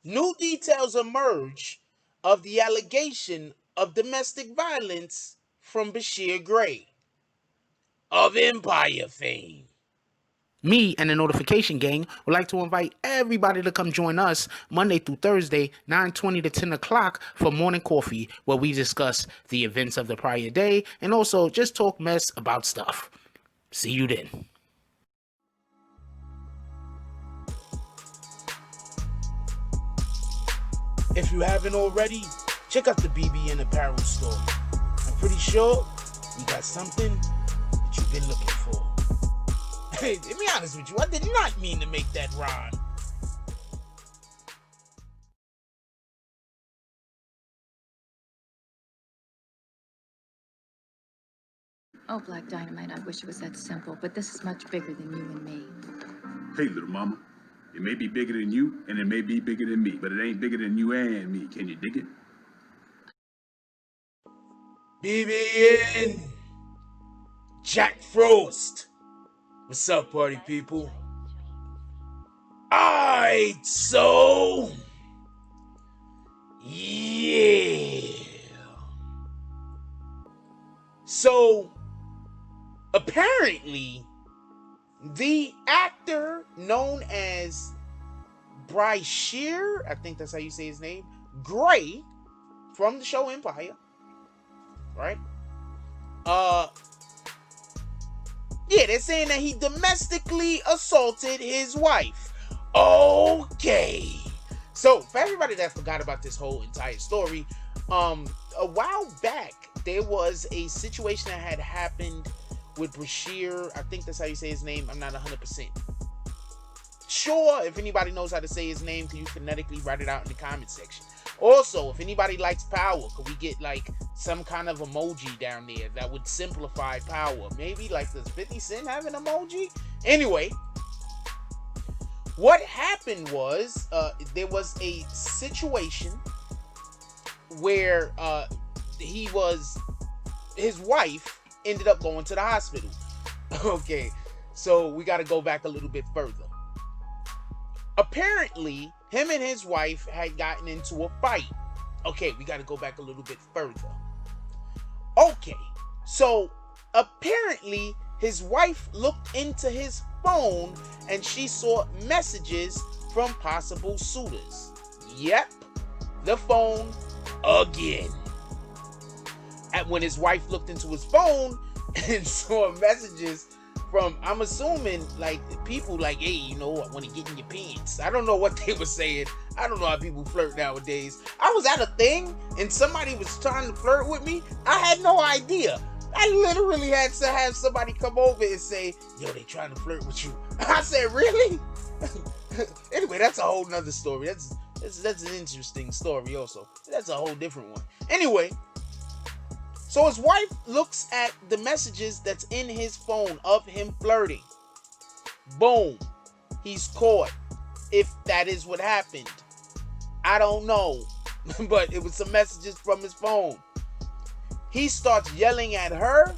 New details emerge of the allegation of domestic violence from Bryshere Gray of Empire fame. Me and the Notification Gang would like to invite everybody to come join us Monday through Thursday, 9:20 to 10 o'clock for morning coffee, where we discuss the events of the prior day and also just talk mess about stuff. See you then. If you haven't already, check out the BBN apparel store. I'm pretty sure we got something that you've been looking for. Hey, to be honest with you, I did not mean to make that rhyme. Oh, Black Dynamite, I wish it was that simple, but this is much bigger than you and me. Hey, little mama, it may be bigger than you and it may be bigger than me, but it ain't bigger than you and me. Can you dig it? BBN Jack Frost. What's up, party people? Alright, so yeah. So apparently the actor known as Bryshere, I think that's how you say his name, Gray, from the show Empire, right? Yeah, they're saying that he domestically assaulted his wife. Okay. So, for everybody that forgot about this whole entire story, a while back, there was a situation that had happened with Bryshere. I think that's how you say his name. I'm not 100% sure. If anybody knows how to say his name, can you phonetically write it out in the comment section? Also, if anybody likes power, could we get like some kind of emoji down there that would simplify power? Maybe like, does 50 Cent have an emoji? Anyway, what happened was there was a situation where his wife ended up going to the hospital. Okay, so we got to go back a little bit further. Apparently, him and his wife had gotten into a fight. Okay, we got to go back a little bit further. Okay, so apparently his wife looked into his phone and she saw messages from possible suitors. Yep, the phone again. When his wife looked into his phone and saw messages from, I'm assuming, like, people like, hey, you know, I want to get in your pants. I don't know what they were saying. I don't know how people flirt nowadays. I was at a thing and somebody was trying to flirt with me. I had no idea. I literally had to have somebody come over and say, yo, they trying to flirt with you. I said, really? Anyway, that's a whole nother story. That's an interesting story also. That's a whole different one. Anyway, so his wife looks at the messages that's in his phone of him flirting. Boom. He's caught. If that is what happened. I don't know. But it was some messages from his phone. He starts yelling at her.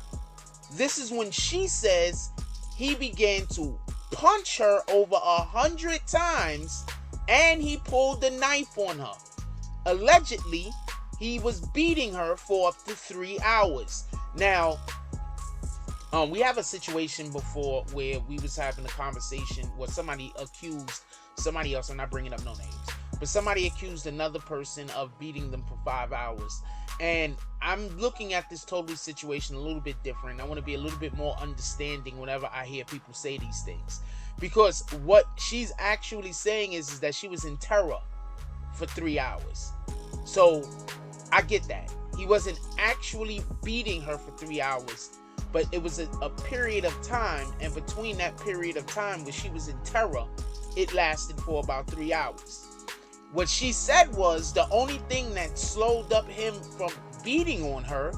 This is when she says he began to punch her over 100 times and he pulled the knife on her. Allegedly, he was beating her for up to 3 hours. Now, we have a situation before where we was having a conversation where somebody accused somebody else. I'm not bringing up no names, but somebody accused another person of beating them for 5 hours. And I'm looking at this totally situation a little bit different. I want to be a little bit more understanding whenever I hear people say these things, because what she's actually saying is that she was in terror for 3 hours. So I get that. He wasn't actually beating her for 3 hours, but it was a period of time, and between that period of time where she was in terror, it lasted for about 3 hours. What she said was the only thing that slowed up him from beating on her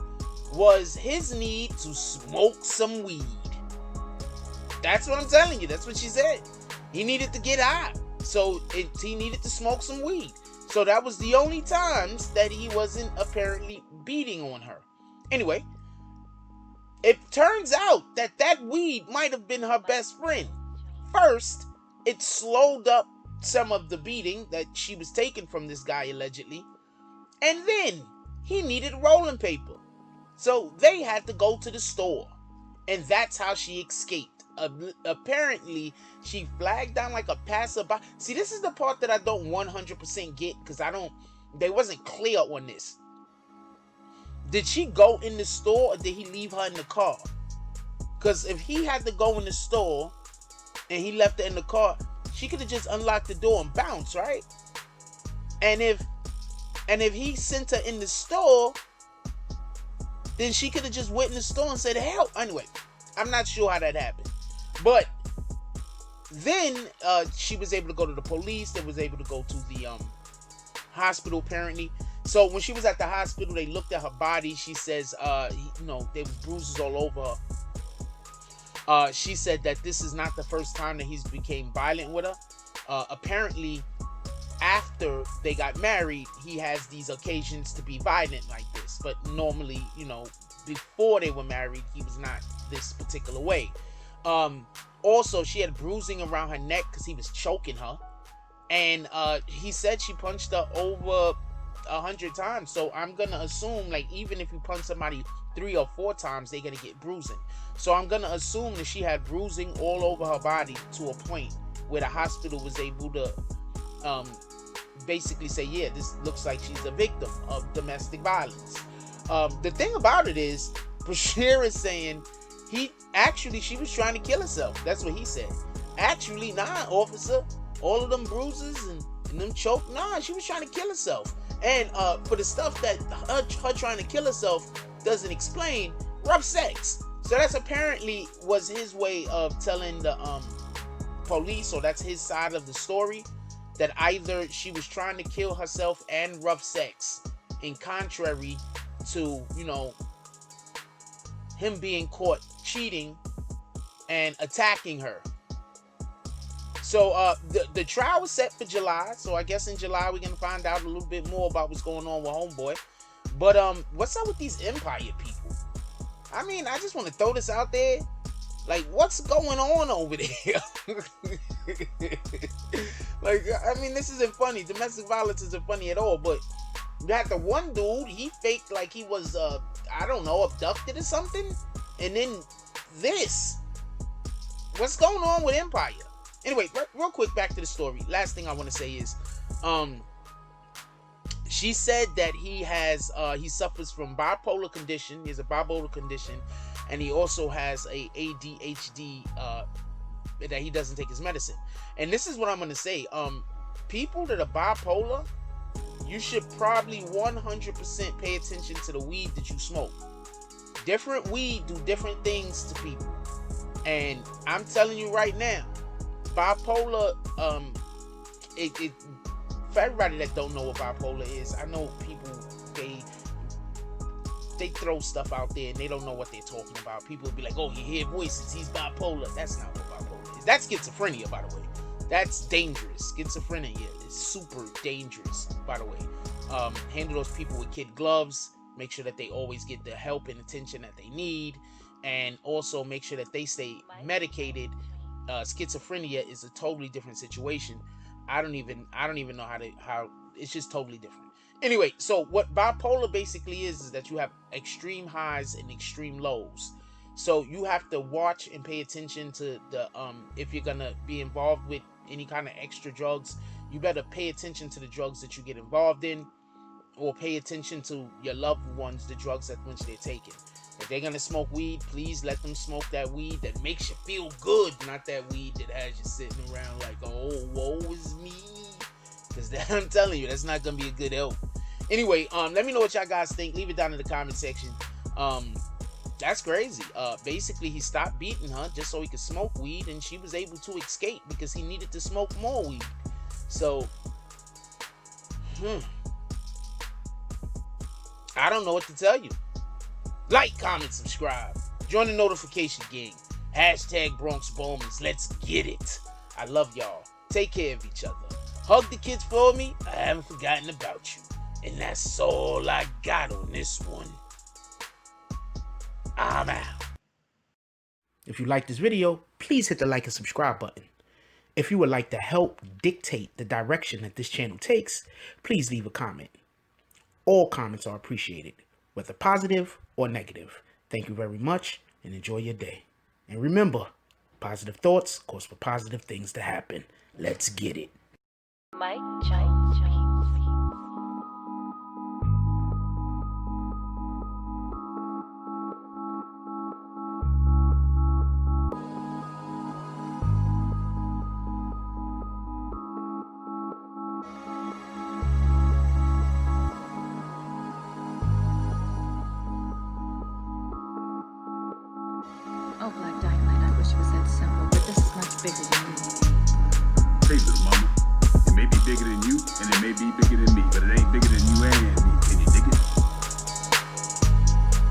was his need to smoke some weed. That's what I'm telling you. That's what she said. He needed to get high, so he needed to smoke some weed. So that was the only times that he wasn't apparently beating on her. Anyway, it turns out that weed might have been her best friend. First, it slowed up some of the beating that she was taking from this guy allegedly. And then he needed rolling paper. So they had to go to the store. And that's how she escaped. Apparently, she flagged down like a passerby. See, this is the part that I don't 100% get, because they wasn't clear on this. Did she go in the store, or did he leave her in the car? Because if he had to go in the store and he left her in the car, she could have just unlocked the door and bounced, right? And if he sent her in the store, then she could have just went in the store and said, help. Anyway, I'm not sure how that happened. But then she was able to go to the police. They was able to go to the hospital, apparently. So when she was at the hospital, they looked at her body. She says, there was bruises all over her. She said that this is not the first time that he's became violent with her. Apparently, after they got married, he has these occasions to be violent like this. But normally, before they were married, he was not this particular way. Also, she had bruising around her neck because he was choking her. And he said she punched her over 100 times. So I'm gonna assume, like, even if you punch somebody 3 or 4 times, they're gonna get bruising. So I'm gonna assume that she had bruising all over her body to a point where the hospital was able to basically say, yeah, this looks like she's a victim of domestic violence. The thing about it is, Bryshere is saying she was trying to kill herself. That's what he said. Actually, nah, officer, all of them bruises and them choke, nah, she was trying to kill herself. And for the stuff that her trying to kill herself doesn't explain, rough sex. So that's apparently was his way of telling the police, or that's his side of the story, that either she was trying to kill herself and rough sex, in contrary to, him being caught cheating and attacking her. So the trial was set for July. So I guess in July we're gonna find out a little bit more about what's going on with homeboy. But what's up with these Empire people? I mean, I just want to throw this out there. Like, what's going on over there? Like, I mean, this isn't funny. Domestic violence isn't funny at all. But you had the one dude, he faked like he was, abducted or something. And then this. What's going on with Empire? Anyway, real quick, back to the story. Last thing I want to say is, she said that he suffers from bipolar condition. He has a bipolar condition, and he also has a ADHD that he doesn't take his medicine. And this is what I'm gonna say. People that are bipolar, you should probably 100% pay attention to the weed that you smoke. Different weed do different things to people, and I'm telling you right now, bipolar, for everybody that don't know what bipolar is, I know people, they throw stuff out there and they don't know what they're talking about. People will be like, oh, you hear voices, he's bipolar. That's not what bipolar is. That's schizophrenia, by the way. That's dangerous. Schizophrenia is super dangerous, by the way. Handle those people with kid gloves. Make sure that they always get the help and attention that they need, and also make sure that they stay medicated. Schizophrenia is a totally different situation. I don't even know how it's just totally different. Anyway, so what bipolar basically is that you have extreme highs and extreme lows. So you have to watch and pay attention to the if you're gonna be involved with any kind of extra drugs, you better pay attention to the drugs that you get involved in, or pay attention to your loved ones, the drugs that which they're taking. If they're gonna smoke weed, please let them smoke that weed that makes you feel good, not that weed that has you sitting around like, oh, woe is me. Because I'm telling you, that's not gonna be a good help. Anyway, let me know what y'all guys think. Leave it down in the comment section. That's crazy. Basically, he stopped beating her just so he could smoke weed, and she was able to escape because he needed to smoke more weed. So, I don't know what to tell you. Like, comment, subscribe. Join the notification gang. Hashtag Bronx Bowmans. Let's get it. I love y'all. Take care of each other. Hug the kids for me. I haven't forgotten about you. And that's all I got on this one. I'm out. If you like this video, please hit the like and subscribe button. If you would like to help dictate the direction that this channel takes, please leave a comment. All comments are appreciated, whether positive or negative. Thank you very much and enjoy your day. And remember, positive thoughts cause for positive things to happen. Let's get it. Mike Jones Beats. Oh, Black Dynamite, I wish it was that simple, but this is much bigger than you. Hey, little mama. It may be bigger than you, and it may be bigger than me, but it ain't bigger than you and me.